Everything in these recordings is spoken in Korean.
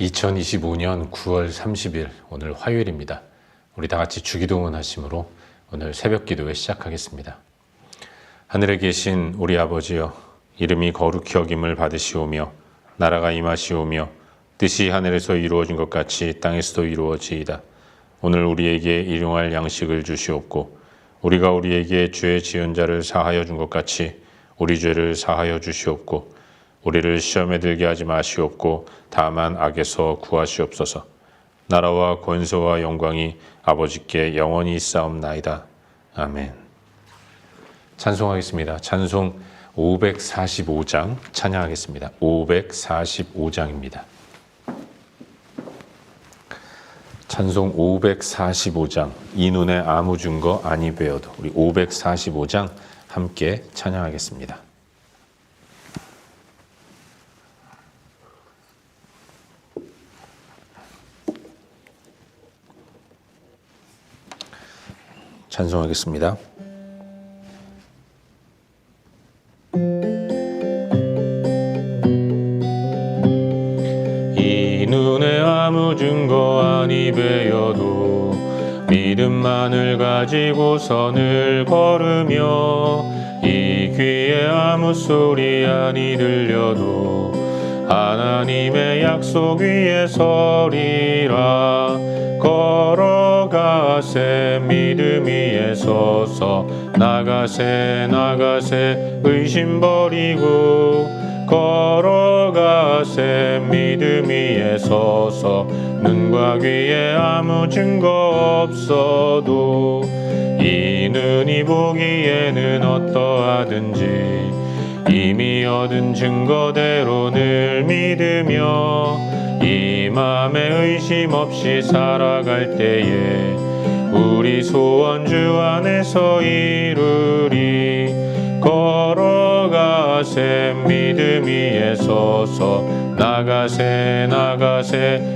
2025년 9월 30일 오늘 화요일입니다. 우리 다 같이 주기도문 하심으로 오늘 새벽 기도회 시작하겠습니다. 하늘에 계신 우리 아버지여, 이름이 거룩히 여김을 받으시오며 나라가 임하시오며 뜻이 하늘에서 이루어진 것 같이 땅에서도 이루어지이다. 오늘 우리에게 일용할 양식을 주시옵고 우리가 우리에게 죄 지은 자를 사하여 준 것 같이 우리 죄를 사하여 주시옵고 우리를 시험에 들게 하지 마시옵고 다만 악에서 구하시옵소서. 나라와 권세와 영광이 아버지께 영원히 있사옵나이다. 아멘. 찬송하겠습니다. 찬송 545장 찬양하겠습니다. 545장입니다. 찬송 545장 이 눈에 아무 증거 아니 베어도 우리 545장 함께 찬양하겠습니다. 찬송하겠습니다. 이 눈에 아무 증거 아니 베어도 믿음만을 가지고 선을 걸으며 이 귀에 아무 소리 아니 들려도 하나님의 약속 위에 서리라. 걸어가세 믿음 위에 서서 나가세 의심 버리고 걸어가세 믿음 위에 서서 눈과 귀에 아무 증거 없어도 이 눈이 보기에는 어떠하든지 이미 얻은 증거대로 늘 믿으며 이 맘에 의심 없이 살아갈 때에 우리 소원 주 안에서 이루리. 걸어가세 믿음 위에 서서 나가세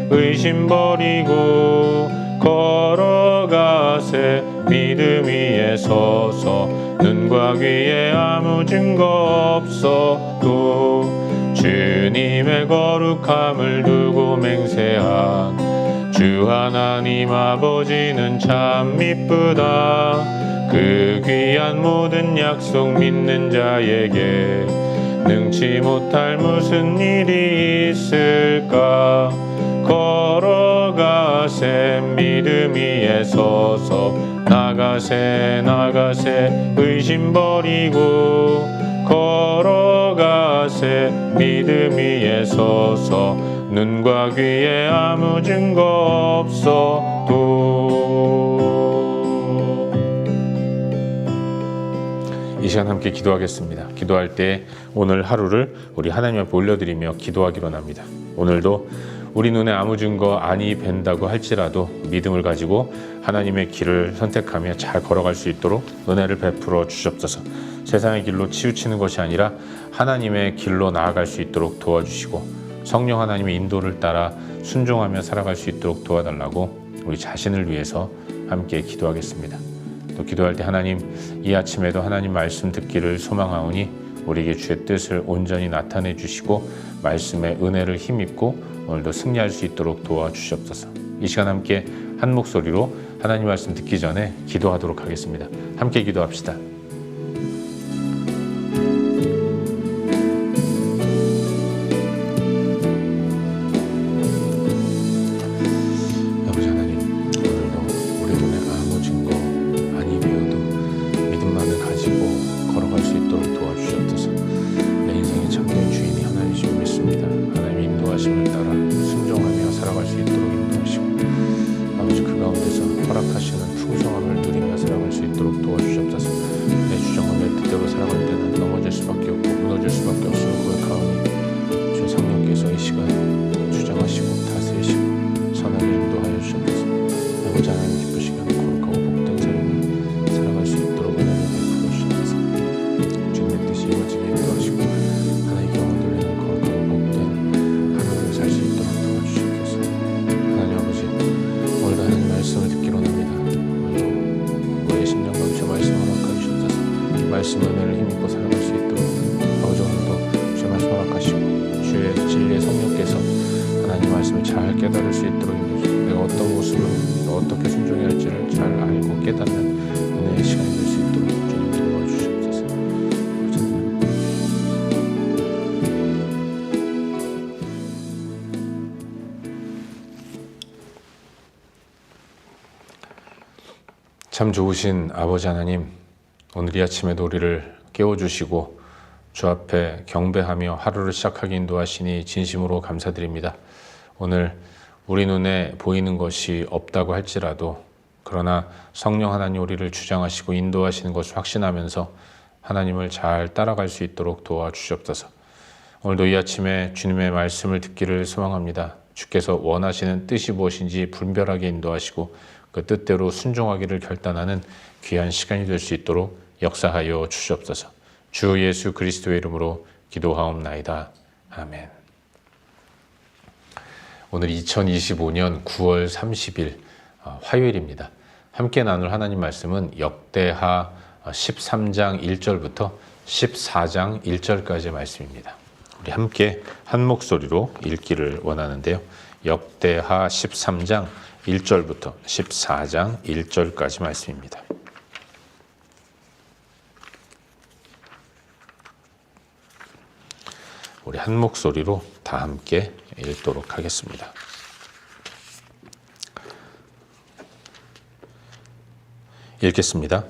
의심 버리고 걸어가세 믿음 위에 서서 눈과 귀에 아무 증거 없어도 주님의 거룩함을 두고 맹세한 주 하나님 아버지는 참 미쁘다. 그 귀한 모든 약속 믿는 자에게 능치 못할 무슨 일이 있을까. 걸어가세 믿음 위에 서서 나가세 의심 버리고 걸어가세 믿음 위에 서서 눈과 귀에 아무 증거 없어도. 이 시간 함께 기도하겠습니다. 기도할 때 오늘 하루를 우리 하나님 앞에 올려드리며 기도하기로 합니다. 오늘도 우리 눈에 아무 증거 아니 뵌다고 할지라도 믿음을 가지고 하나님의 길을 선택하며 잘 걸어갈 수 있도록 은혜를 베풀어 주시옵소서. 세상의 길로 치우치는 것이 아니라 하나님의 길로 나아갈 수 있도록 도와주시고 성령 하나님의 인도를 따라 순종하며 살아갈 수 있도록 도와달라고 우리 자신을 위해서 함께 기도하겠습니다. 또 기도할 때 하나님, 이 아침에도 하나님 말씀 듣기를 소망하오니 우리에게 주의 뜻을 온전히 나타내 주시고 말씀의 은혜를 힘입고 오늘도 승리할 수 있도록 도와주시옵소서. 이 시간 함께 한 목소리로 하나님 말씀 듣기 전에 기도하도록 하겠습니다. 함께 기도합시다. 말씀 은혜를 힘입고 살아갈 수 있도록 아버지 오늘도 주의 말씀 허락하시고 주의 진리의 성령께서 하나님 말씀을 잘 깨닫는 은혜의 시간이 될 수 있도록 주님 도와주시옵소서. 참 좋으신 아버지 하나님, 오늘 이 아침에도 우리를 깨워주시고 주 앞에 경배하며 하루를 시작하기 인도하시니 진심으로 감사드립니다. 오늘 우리 눈에 보이는 것이 없다고 할지라도 그러나 성령 하나님 우리를 주장하시고 인도하시는 것을 확신하면서 하나님을 잘 따라갈 수 있도록 도와주시옵소서. 오늘도 이 아침에 주님의 말씀을 듣기를 소망합니다. 주께서 원하시는 뜻이 무엇인지 분별하게 인도하시고 그 뜻대로 순종하기를 결단하는 귀한 시간이 될 수 있도록 역사하여 주시옵소서. 주 예수 그리스도의 이름으로 기도하옵나이다. 아멘. 오늘 2025년 9월 30일 화요일입니다. 함께 나눌 하나님 말씀은 역대하 13장 1절부터 14장 1절까지의 말씀입니다. 우리 함께 한 목소리로 읽기를 원하는데요. 역대하 13장 1절부터 14장 1절까지 말씀입니다. 우리 한 목소리로 다 함께 읽도록 하겠습니다. 읽겠습니다.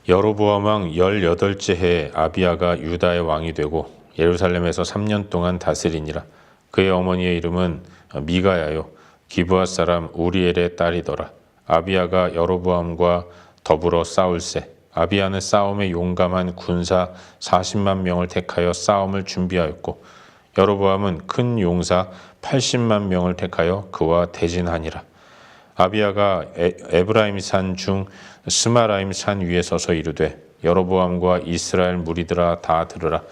여로보암 왕 18째 해에 아비야가 유다의 왕이 되고 예루살렘에서 3년 동안 다스리니라. 그의 어머니의 이름은 미가야요 기브앗 사람 우리엘의 딸이더라. 아비야가 여로보암과 더불어 싸울세. 아비야는 싸움에 용감한 군사 40만 명을 택하여 싸움을 준비하였고 여로보암은 큰 용사 80만 명을 택하여 그와 대진하니라. 아비야가 에브라임 산 중 스마라임 산 위에 서서 이르되 여로보암과 이스라엘 무리들아 다 들으라.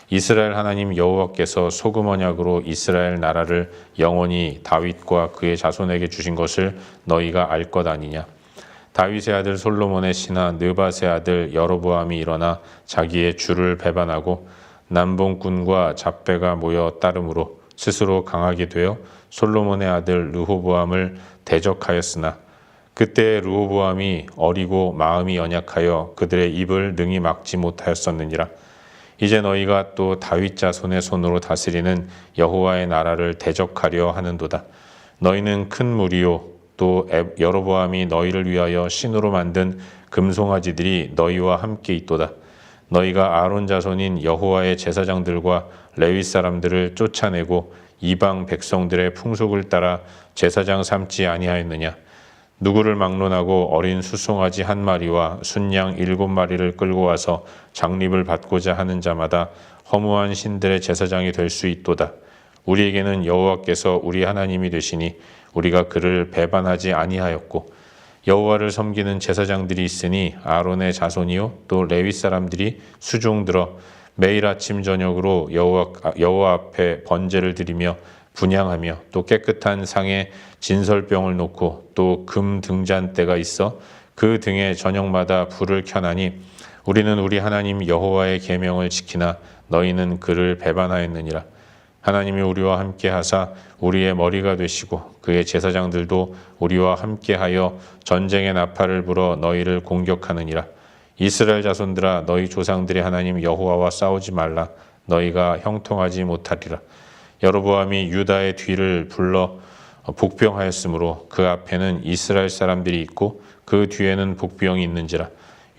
이스라엘 하나님 여호와께서 소금 언약으로 이스라엘 나라를 영원히 다윗과 그의 자손에게 주신 것을 너희가 알 것 아니냐. 다윗의 아들 솔로몬의 신하 느밧의 아들 여로보암이 일어나 자기의 주를 배반하고 남봉꾼과 잡배가 모여 따름으로 스스로 강하게 되어 솔로몬의 아들 르호보암을 대적하였으나 그때 르호보암이 어리고 마음이 연약하여 그들의 입을 능히 막지 못하였었느니라. 이제 너희가 또 다윗 자손의 손으로 다스리는 여호와의 나라를 대적하려 하는도다. 너희는 큰 무리요 또 여로보암이 너희를 위하여 신으로 만든 금송아지들이 너희와 함께 있도다. 너희가 아론 자손인 여호와의 제사장들과 레위 사람들을 쫓아내고 이방 백성들의 풍속을 따라 제사장 삼지 아니하였느냐. 누구를 막론하고 어린 수송아지 한 마리와 순양 7마리를 끌고 와서 장립을 받고자 하는 자마다 허무한 신들의 제사장이 될 수 있도다. 우리에게는 여호와께서 우리 하나님이 되시니 우리가 그를 배반하지 아니하였고 여호와를 섬기는 제사장들이 있으니 아론의 자손이요 또 레위 사람들이 수종들어 매일 아침 저녁으로 여호와 앞에 번제를 드리며 분향하며 또 깨끗한 상에 진설병을 놓고 또 금 등잔대가 있어 그 등에 저녁마다 불을 켜나니 우리는 우리 하나님 여호와의 계명을 지키나 너희는 그를 배반하였느니라. 하나님이 우리와 함께 하사 우리의 머리가 되시고 그의 제사장들도 우리와 함께하여 전쟁의 나팔을 불어 너희를 공격하느니라. 이스라엘 자손들아 너희 조상들의 하나님 여호와와 싸우지 말라. 너희가 형통하지 못하리라. 여로보암이 유다의 뒤를 불러 복병하였으므로 그 앞에는 이스라엘 사람들이 있고 그 뒤에는 복병이 있는지라.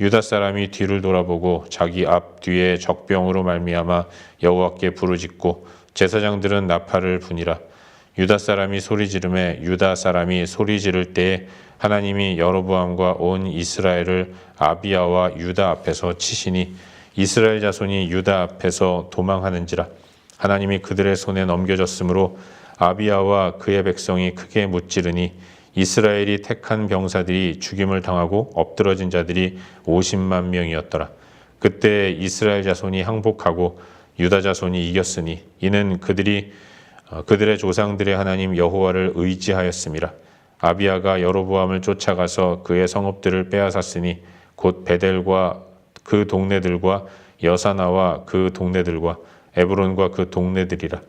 유다 사람이 뒤를 돌아보고 자기 앞 뒤에 적병으로 말미암아 여호와께 부르짖고 제사장들은 나팔을 부니라. 유다 사람이 소리 지르매 유다 사람이 소리 지를 때에 하나님이 여로보암과 온 이스라엘을 아비야와 유다 앞에서 치시니 이스라엘 자손이 유다 앞에서 도망하는지라. 하나님이 그들의 손에 넘겨졌으므로 아비야와 그의 백성이 크게 무찌르니 이스라엘이 택한 병사들이 죽임을 당하고 엎드러진 자들이 50만 명이었더라. 그때 이스라엘 자손이 항복하고 유다 자손이 이겼으니 이는 그들의 조상들의 하나님 여호와를 의지하였음이라. 아비야가 여로보암을 쫓아가서 그의 성읍들을 빼앗았으니 곧 베델과 그 동네들과 여사나와 그 동네들과 에브론과 그 동네들이라.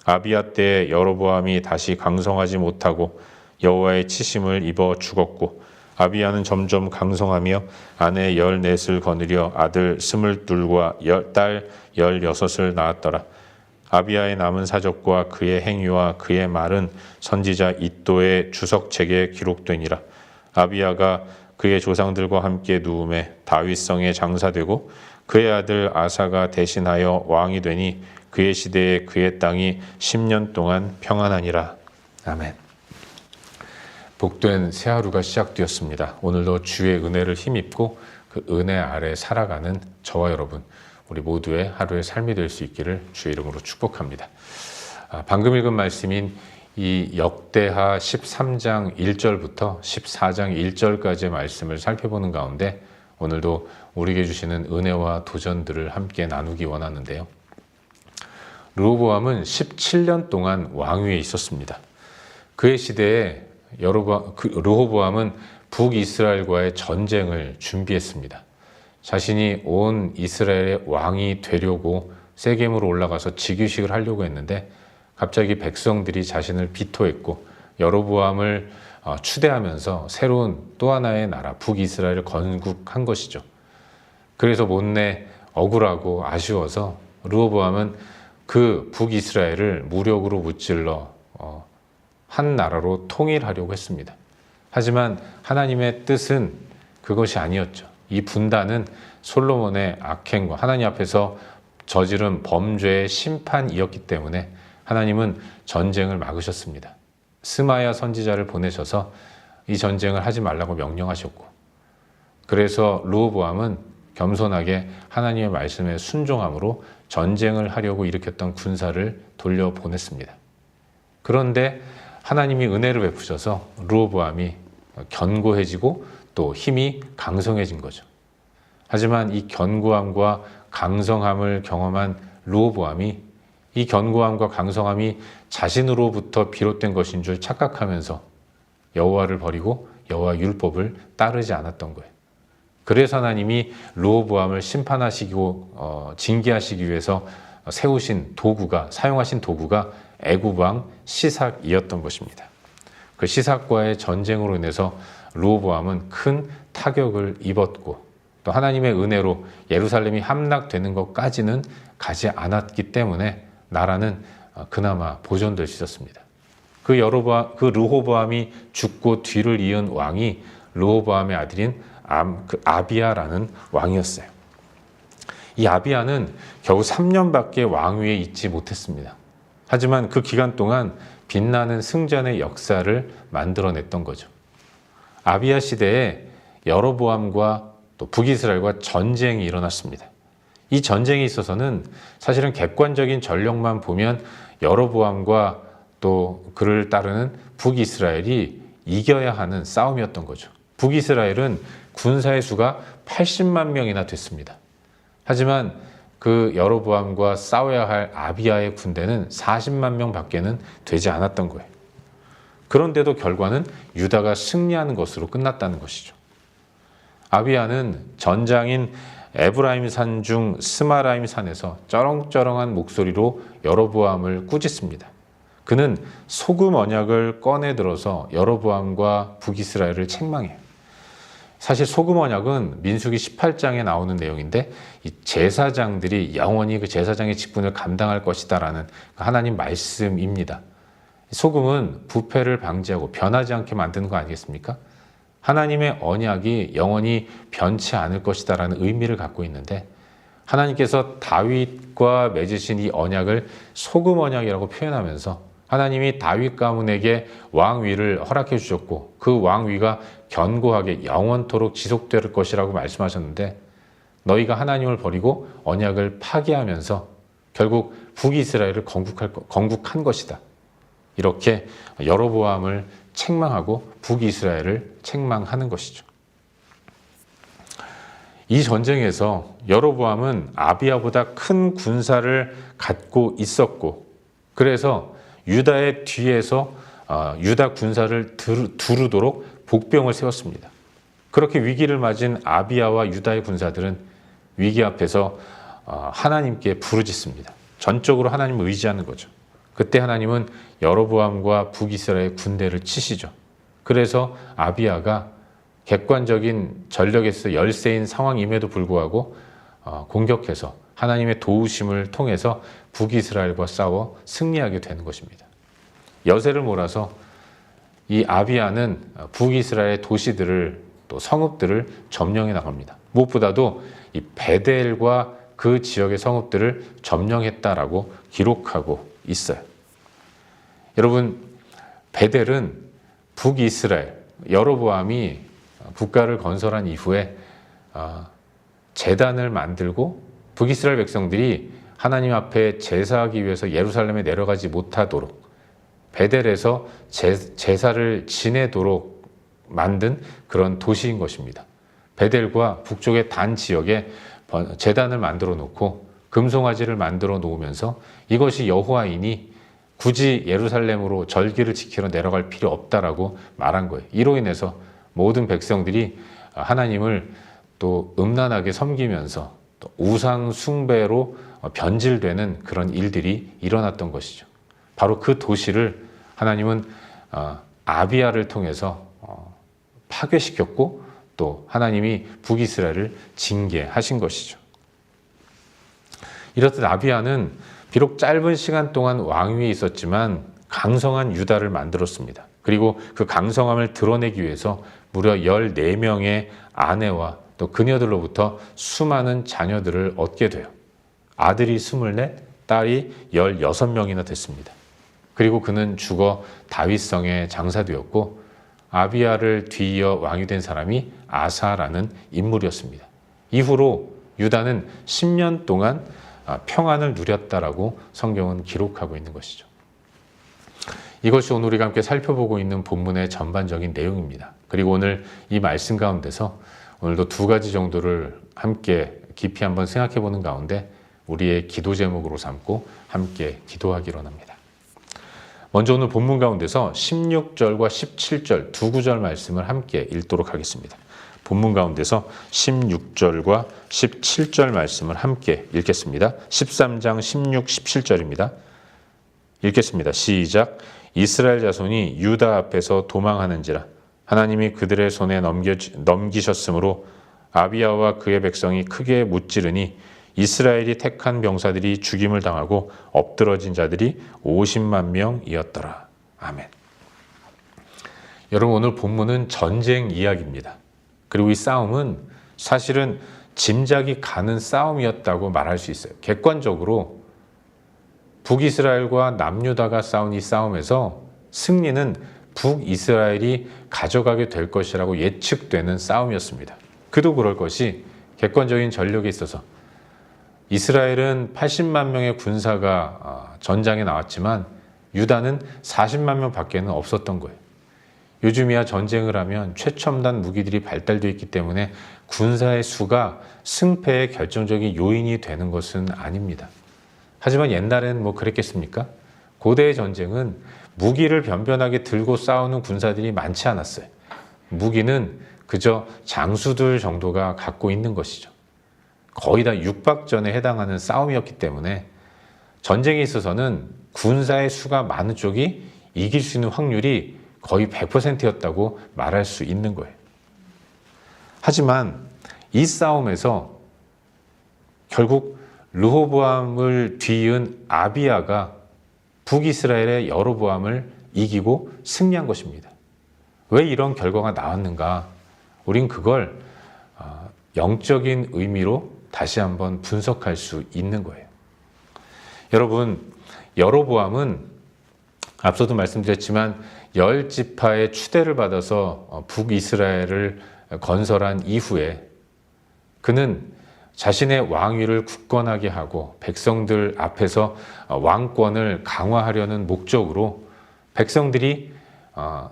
아비야 때에 여로보암이 다시 강성하지 못하고 여호와의 치심을 입어 죽었고 아비야는 점점 강성하며 아내 14을 거느려 아들 22과 딸 16을 낳았더라. 아비야의 남은 사적과 그의 행위와 그의 말은 선지자 이도의 주석책에 기록되니라. 아비야가 그의 조상들과 함께 누움에 다윗성에 장사되고 그의 아들 아사가 대신하여 왕이 되니 그의 시대에 그의 땅이 10년 동안 평안하니라. 아멘. 복된 새 하루가 시작되었습니다. 오늘도 주의 은혜를 힘입고 그 은혜 아래 살아가는 저와 여러분, 우리 모두의 하루의 삶이 될 수 있기를 주의 이름으로 축복합니다. 방금 읽은 말씀인 이 역대하 13장 1절부터 14장 1절까지의 말씀을 살펴보는 가운데 오늘도 우리에게 주시는 은혜와 도전들을 함께 나누기 원하는데요. 르호보암은 17년 동안 왕위에 있었습니다. 그의 시대에 르호보암은 북이스라엘과의 전쟁을 준비했습니다. 자신이 온 이스라엘의 왕이 되려고 세겜으로 올라가서 즉위식을 하려고 했는데 갑자기 백성들이 자신을 비토했고 여로보암을 추대하면서 새로운 또 하나의 나라 북이스라엘을 건국한 것이죠. 그래서 못내 억울하고 아쉬워서 르호보암은 그 북이스라엘을 무력으로 무찔러 한 나라로 통일하려고 했습니다. 하지만 하나님의 뜻은 그것이 아니었죠. 이 분단은 솔로몬의 악행과 하나님 앞에서 저지른 범죄의 심판이었기 때문에 하나님은 전쟁을 막으셨습니다. 스마야 선지자를 보내셔서 이 전쟁을 하지 말라고 명령하셨고, 그래서 르호보암은 겸손하게 하나님의 말씀에 순종함으로 전쟁을 하려고 일으켰던 군사를 돌려보냈습니다. 그런데 하나님이 은혜를 베푸셔서 르호보암이 견고해지고 또 힘이 강성해진 거죠. 하지만 이 견고함과 강성함을 경험한 르호보암이 이 견고함과 강성함이 자신으로부터 비롯된 것인 줄 착각하면서 여호와를 버리고 여호와 율법을 따르지 않았던 거예요. 그래서 하나님이 르호보암을 심판하시고 징계하시기 위해서 사용하신 도구가 애굽 왕 시삭이었던 것입니다. 그 시삭과의 전쟁으로 인해서 르호보암은 큰 타격을 입었고 또 하나님의 은혜로 예루살렘이 함락되는 것까지는 가지 않았기 때문에 나라는 그나마 보존될 수 있었습니다. 그 르호보암이 죽고 뒤를 이은 왕이 르호보암의 아들인 아비야라는 왕이었어요. 이 아비야는 겨우 3년밖에 왕위에 있지 못했습니다. 하지만 그 기간 동안 빛나는 승전의 역사를 만들어냈던 거죠. 아비야 시대에 여로보암과 또 북이스라엘과 전쟁이 일어났습니다. 이 전쟁에 있어서는 사실은 객관적인 전력만 보면 여로보암과 또 그를 따르는 북이스라엘이 이겨야 하는 싸움이었던 거죠. 북이스라엘은 군사의 수가 80만 명이나 됐습니다. 하지만 그 여로보암과 싸워야 할 아비야의 군대는 40만 명 밖에는 되지 않았던 거예요. 그런데도 결과는 유다가 승리하는 것으로 끝났다는 것이죠. 아비야는 전장인 에브라임 산 중 스마라임 산에서 쩌렁쩌렁한 목소리로 여로보암을 꾸짖습니다. 그는 소금 언약을 꺼내 들어서 여로보암과 북이스라엘을 책망해요. 사실 소금 언약은 민수기 18장에 나오는 내용인데 이 제사장들이 영원히 그 제사장의 직분을 감당할 것이다라는 하나님 말씀입니다. 소금은 부패를 방지하고 변하지 않게 만드는 거 아니겠습니까? 하나님의 언약이 영원히 변치 않을 것이다라는 의미를 갖고 있는데 하나님께서 다윗과 맺으신 이 언약을 소금 언약이라고 표현하면서 하나님이 다윗 가문에게 왕위를 허락해 주셨고 그 왕위가 견고하게 영원토록 지속될 것이라고 말씀하셨는데 너희가 하나님을 버리고 언약을 파기하면서 결국 북이스라엘을 건국한 것이다. 이렇게 여로보암을 책망하고 북이스라엘을 책망하는 것이죠. 이 전쟁에서 여로보암은 아비야보다 큰 군사를 갖고 있었고 그래서 유다의 뒤에서 유다 군사를 두르도록 복병을 세웠습니다. 그렇게 위기를 맞은 아비야와 유다의 군사들은 위기 앞에서 하나님께 부르짖습니다. 전적으로 하나님을 의지하는 거죠. 그때 하나님은 여로보암과 북이스라엘 군대를 치시죠. 그래서 아비야가 객관적인 전력에서 열세인 상황임에도 불구하고 공격해서 하나님의 도우심을 통해서 북이스라엘과 싸워 승리하게 되는 것입니다. 여세를 몰아서 이 아비야는 북이스라엘의 도시들을 또 성읍들을 점령해 나갑니다. 무엇보다도 이 베델과 그 지역의 성읍들을 점령했다라고 기록하고 있어요. 여러분, 베델은 북이스라엘, 여로보암이 국가를 건설한 이후에 제단을 만들고 북이스라엘 백성들이 하나님 앞에 제사하기 위해서 예루살렘에 내려가지 못하도록 베델에서 제사를 지내도록 만든 그런 도시인 것입니다. 베델과 북쪽의 단 지역에 제단을 만들어 놓고 금송아지를 만들어 놓으면서 이것이 여호와이니 굳이 예루살렘으로 절기를 지키러 내려갈 필요 없다라고 말한 거예요. 이로 인해서 모든 백성들이 하나님을 또 음란하게 섬기면서 또 우상 숭배로 변질되는 그런 일들이 일어났던 것이죠. 바로 그 도시를 하나님은 아비야를 통해서 파괴시켰고 또 하나님이 북이스라엘을 징계하신 것이죠. 이렇듯 아비야는 비록 짧은 시간 동안 왕위에 있었지만 강성한 유다를 만들었습니다. 그리고 그 강성함을 드러내기 위해서 무려 14명의 아내와 또 그녀들로부터 수많은 자녀들을 얻게 돼요. 아들이 24, 딸이 16명이나 됐습니다. 그리고 그는 죽어 다윗성에 장사되었고 아비야를 뒤이어 왕이 된 사람이 아사라는 인물이었습니다. 이후로 유다는 10년 동안 평안을 누렸다라고 성경은 기록하고 있는 것이죠. 이것이 오늘 우리가 함께 살펴보고 있는 본문의 전반적인 내용입니다. 그리고 오늘 이 말씀 가운데서 오늘도 두 가지 정도를 함께 깊이 한번 생각해 보는 가운데 우리의 기도 제목으로 삼고 함께 기도하기로 합니다. 먼저 오늘 본문 가운데서 16절과 17절 두 구절 말씀을 함께 읽도록 하겠습니다. 본문 가운데서 16절과 17절 말씀을 함께 읽겠습니다. 13장 16, 17절입니다. 읽겠습니다. 시작. 이스라엘 자손이 유다 앞에서 도망하는지라 하나님이 그들의 손에 넘기셨으므로 아비야와 그의 백성이 크게 무찌르니 이스라엘이 택한 병사들이 죽임을 당하고 엎드러진 자들이 50만 명이었더라. 아멘. 여러분, 오늘 본문은 전쟁 이야기입니다. 그리고 이 싸움은 사실은 짐작이 가는 싸움이었다고 말할 수 있어요. 객관적으로 북이스라엘과 남유다가 싸운 이 싸움에서 승리는 북이스라엘이 가져가게 될 것이라고 예측되는 싸움이었습니다. 그도 그럴 것이 객관적인 전력에 있어서 이스라엘은 80만 명의 군사가 전장에 나왔지만 유다는 40만 명 밖에는 없었던 거예요. 요즘이야 전쟁을 하면 최첨단 무기들이 발달되어 있기 때문에 군사의 수가 승패의 결정적인 요인이 되는 것은 아닙니다. 하지만 옛날에는 뭐 그랬겠습니까? 고대의 전쟁은 무기를 변변하게 들고 싸우는 군사들이 많지 않았어요. 무기는 그저 장수들 정도가 갖고 있는 것이죠. 거의 다 육박전에 해당하는 싸움이었기 때문에 전쟁에 있어서는 군사의 수가 많은 쪽이 이길 수 있는 확률이 거의 100%였다고 말할 수 있는 거예요. 하지만 이 싸움에서 결국 르호보암을 뒤이은 아비야가 북이스라엘의 여로보암을 이기고 승리한 것입니다. 왜 이런 결과가 나왔는가? 우린 그걸 영적인 의미로 다시 한번 분석할 수 있는 거예요. 여러분, 여로보암은 앞서도 말씀드렸지만 10지파의 추대를 받아서 북이스라엘을 건설한 이후에 그는 자신의 왕위를 굳건하게 하고 백성들 앞에서 왕권을 강화하려는 목적으로 백성들이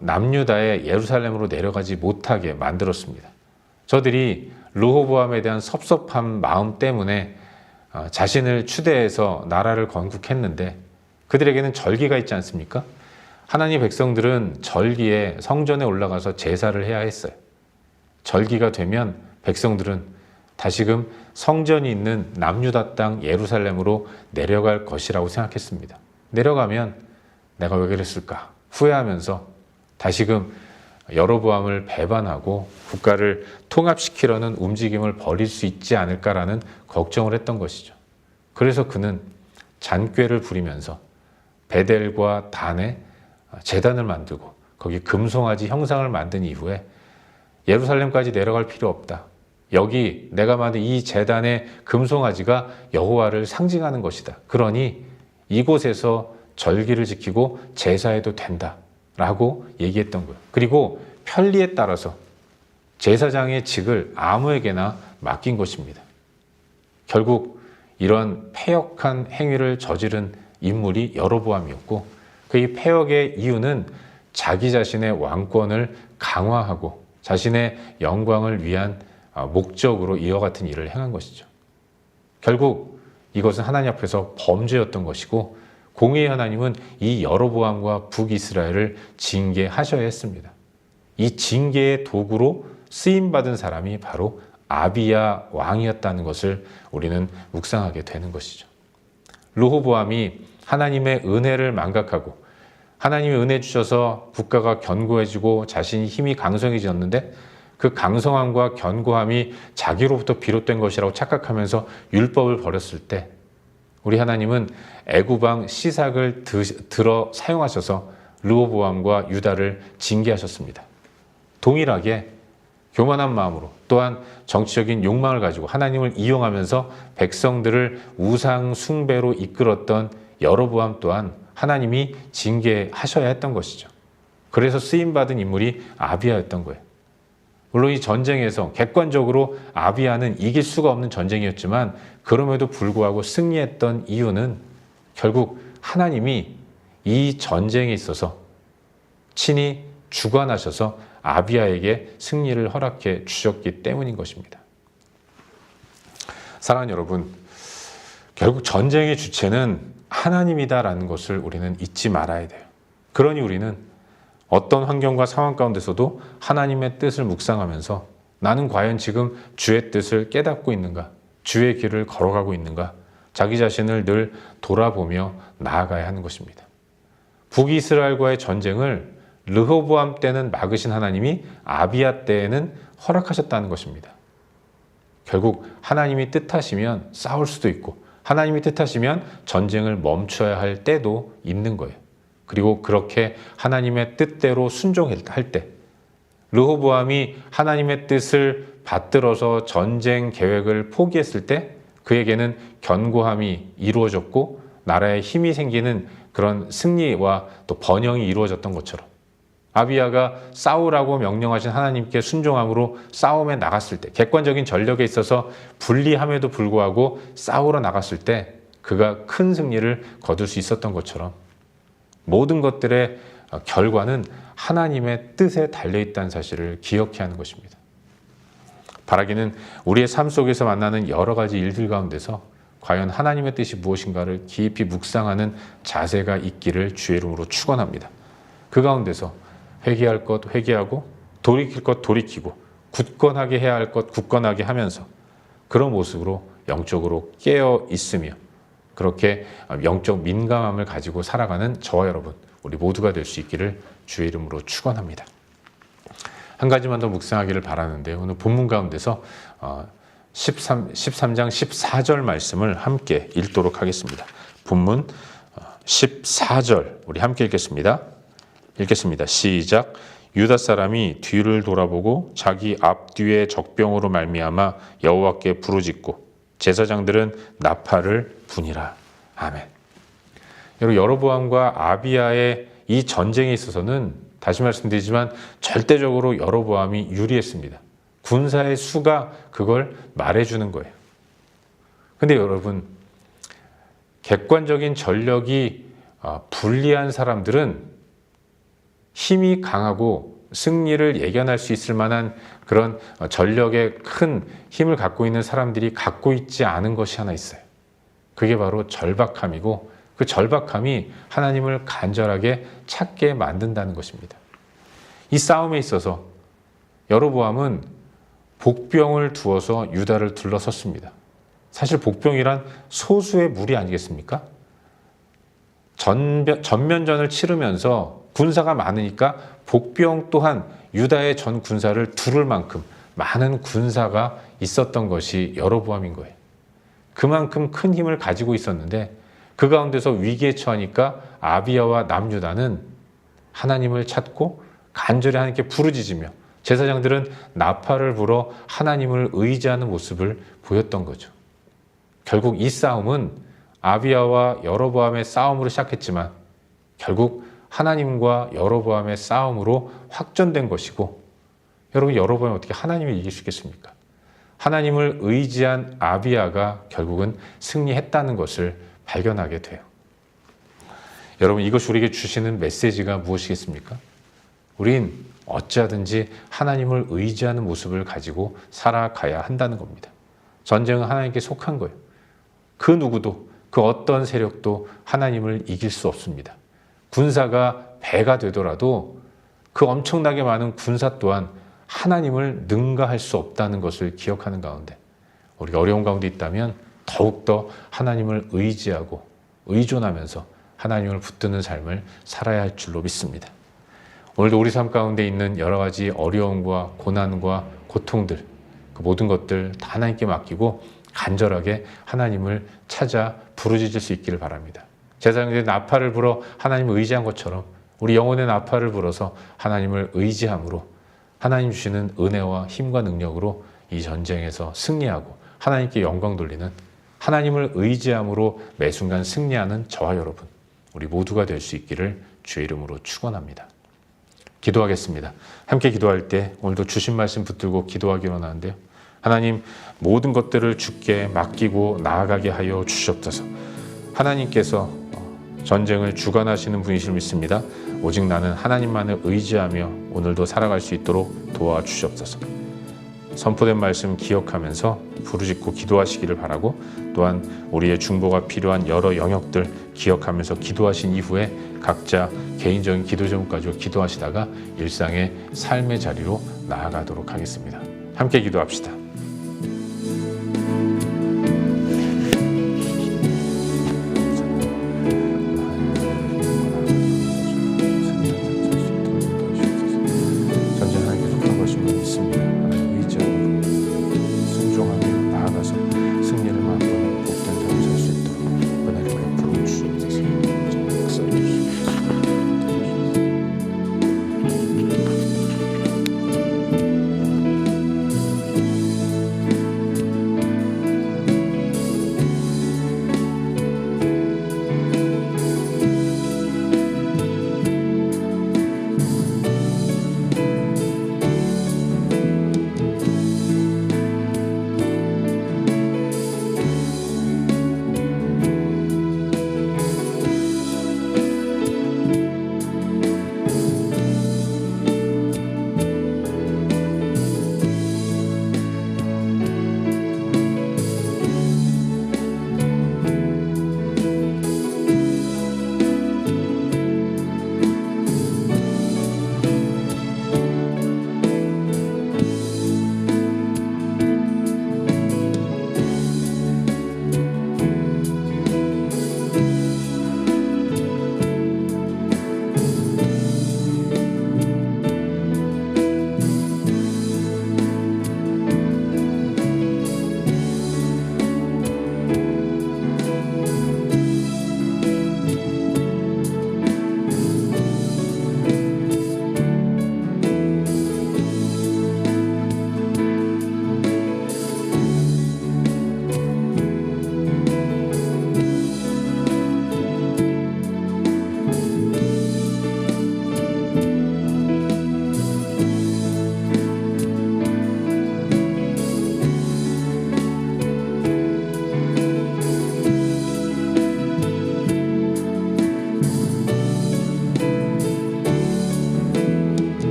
남유다의 예루살렘으로 내려가지 못하게 만들었습니다. 저들이 르호보암에 대한 섭섭한 마음 때문에 자신을 추대해서 나라를 건국했는데 그들에게는 절기가 있지 않습니까? 하나님 백성들은 절기에 성전에 올라가서 제사를 해야 했어요. 절기가 되면 백성들은 다시금 성전이 있는 남유다 땅 예루살렘으로 내려갈 것이라고 생각했습니다. 내려가면 내가 왜 그랬을까 후회하면서 다시금 여로보암을 배반하고 국가를 통합시키려는 움직임을 벌일 수 있지 않을까라는 걱정을 했던 것이죠. 그래서 그는 잔꾀를 부리면서 베델과 단에 제단을 만들고 거기 금송아지 형상을 만든 이후에 예루살렘까지 내려갈 필요 없다. 여기 내가 만든 이 제단의 금송아지가 여호와를 상징하는 것이다. 그러니 이곳에서 절기를 지키고 제사해도 된다. 라고 얘기했던 거예요. 그리고 편리에 따라서 제사장의 직을 아무에게나 맡긴 것입니다. 결국 이런 패역한 행위를 저지른 인물이 여로보암이었고 그 패역의 이유는 자기 자신의 왕권을 강화하고 자신의 영광을 위한 목적으로 이와 같은 일을 행한 것이죠. 결국 이것은 하나님 앞에서 범죄였던 것이고 공의의 하나님은 이 여로보암과 북이스라엘을 징계하셔야 했습니다. 이 징계의 도구로 쓰임받은 사람이 바로 아비야 왕이었다는 것을 우리는 묵상하게 되는 것이죠. 르호보암이 하나님의 은혜를 망각하고 하나님이 은혜 주셔서 국가가 견고해지고 자신이 힘이 강성해졌는데 그 강성함과 견고함이 자기로부터 비롯된 것이라고 착각하면서 율법을 버렸을 때 우리 하나님은 애굽왕 시삭을 들어 사용하셔서 르호보암과 유다를 징계하셨습니다. 동일하게 교만한 마음으로 또한 정치적인 욕망을 가지고 하나님을 이용하면서 백성들을 우상 숭배로 이끌었던 여로보암 또한 하나님이 징계하셔야 했던 것이죠. 그래서 쓰임받은 인물이 아비야였던 거예요. 물론 이 전쟁에서 객관적으로 아비야는 이길 수가 없는 전쟁이었지만 그럼에도 불구하고 승리했던 이유는 결국 하나님이 이 전쟁에 있어서 친히 주관하셔서 아비야에게 승리를 허락해 주셨기 때문인 것입니다. 사랑하는 여러분, 결국 전쟁의 주체는 하나님이다라는 것을 우리는 잊지 말아야 돼요. 그러니 우리는 어떤 환경과 상황 가운데서도 하나님의 뜻을 묵상하면서 나는 과연 지금 주의 뜻을 깨닫고 있는가? 주의 길을 걸어가고 있는가? 자기 자신을 늘 돌아보며 나아가야 하는 것입니다. 북이스라엘과의 전쟁을 르호보암 때는 막으신 하나님이 아비야 때에는 허락하셨다는 것입니다. 결국 하나님이 뜻하시면 싸울 수도 있고 하나님이 뜻하시면 전쟁을 멈춰야 할 때도 있는 거예요. 그리고 그렇게 하나님의 뜻대로 순종할 때 르호보암이 하나님의 뜻을 받들어서 전쟁 계획을 포기했을 때 그에게는 견고함이 이루어졌고 나라에 힘이 생기는 그런 승리와 또 번영이 이루어졌던 것처럼 아비야가 싸우라고 명령하신 하나님께 순종함으로 싸움에 나갔을 때 객관적인 전력에 있어서 불리함에도 불구하고 싸우러 나갔을 때 그가 큰 승리를 거둘 수 있었던 것처럼 모든 것들의 결과는 하나님의 뜻에 달려있다는 사실을 기억해야 하는 것입니다. 바라기는 우리의 삶 속에서 만나는 여러 가지 일들 가운데서 과연 하나님의 뜻이 무엇인가를 깊이 묵상하는 자세가 있기를 주의 이름으로 축원합니다. 그 가운데서 회개할 것 회개하고 돌이킬 것 돌이키고 굳건하게 해야 할 것 굳건하게 하면서 그런 모습으로 영적으로 깨어 있으며 그렇게 영적 민감함을 가지고 살아가는 저와 여러분 우리 모두가 될 수 있기를 주의 이름으로 축원합니다. 한 가지만 더 묵상하기를 바라는데 오늘 본문 가운데서 13장 14절 말씀을 함께 읽도록 하겠습니다. 본문 14절 우리 함께 읽겠습니다. 시작. 유다 사람이 뒤를 돌아보고 자기 앞뒤의 적병으로 말미암아 여호와께 부르짖고 제사장들은 나팔을 부니라. 아멘. 여러분 여로보암과 아비야의 이 전쟁에 있어서는 다시 말씀드리지만 절대적으로 여로보암이 유리했습니다. 군사의 수가 그걸 말해주는 거예요. 근데 여러분 객관적인 전력이 불리한 사람들은 힘이 강하고 승리를 예견할 수 있을 만한 그런 전력의 큰 힘을 갖고 있는 사람들이 갖고 있지 않은 것이 하나 있어요. 그게 바로 절박함이고 그 절박함이 하나님을 간절하게 찾게 만든다는 것입니다. 이 싸움에 있어서 여로보암은 복병을 두어서 유다를 둘러섰습니다. 사실 복병이란 소수의 무리 아니겠습니까? 전면전을 치르면서 군사가 많으니까 복병 또한 유다의 전 군사를 두를 만큼 많은 군사가 있었던 것이 여로보암인 거예요. 그만큼 큰 힘을 가지고 있었는데 그 가운데서 위기에 처하니까 아비야와 남유다는 하나님을 찾고 간절히 하나님께 부르짖으며 제사장들은 나팔을 불어 하나님을 의지하는 모습을 보였던 거죠. 결국 이 싸움은 아비야와 여로보암의 싸움으로 시작했지만 결국 하나님과 여로보암의 싸움으로 확전된 것이고, 여러분, 여로보암이 어떻게 하나님을 이길 수 있겠습니까? 하나님을 의지한 아비야가 결국은 승리했다는 것을 발견하게 돼요. 여러분, 이것이 우리에게 주시는 메시지가 무엇이겠습니까? 우린 어찌하든지 하나님을 의지하는 모습을 가지고 살아가야 한다는 겁니다. 전쟁은 하나님께 속한 거예요. 그 누구도, 그 어떤 세력도 하나님을 이길 수 없습니다. 군사가 배가 되더라도 그 엄청나게 많은 군사 또한 하나님을 능가할 수 없다는 것을 기억하는 가운데, 우리가 어려운 가운데 있다면 더욱더 하나님을 의지하고 의존하면서 하나님을 붙드는 삶을 살아야 할 줄로 믿습니다. 오늘도 우리 삶 가운데 있는 여러 가지 어려움과 고난과 고통들, 그 모든 것들 다 하나님께 맡기고 간절하게 하나님을 찾아 부르짖을 수 있기를 바랍니다. 제사장들이 나팔을 불어 하나님을 의지한 것처럼 우리 영혼의 나팔을 불어서 하나님을 의지함으로 하나님 주시는 은혜와 힘과 능력으로 이 전쟁에서 승리하고 하나님께 영광 돌리는, 하나님을 의지함으로 매 순간 승리하는 저와 여러분, 우리 모두가 될 수 있기를 주의 이름으로 축원합니다. 기도하겠습니다. 함께 기도할 때 오늘도 주신 말씀 붙들고 기도하기로 하는데요. 하나님, 모든 것들을 주께 맡기고 나아가게 하여 주시옵소서. 하나님께서 전쟁을 주관하시는 분이실 믿습니다. 오직 나는 하나님만을 의지하며 오늘도 살아갈 수 있도록 도와주시옵소서. 선포된 말씀 기억하면서 부르짖고 기도하시기를 바라고, 또한 우리의 중보가 필요한 여러 영역들 기억하면서 기도하신 이후에 각자 개인적인 기도 제목 가지고 기도하시다가 일상의 삶의 자리로 나아가도록 하겠습니다. 함께 기도합시다.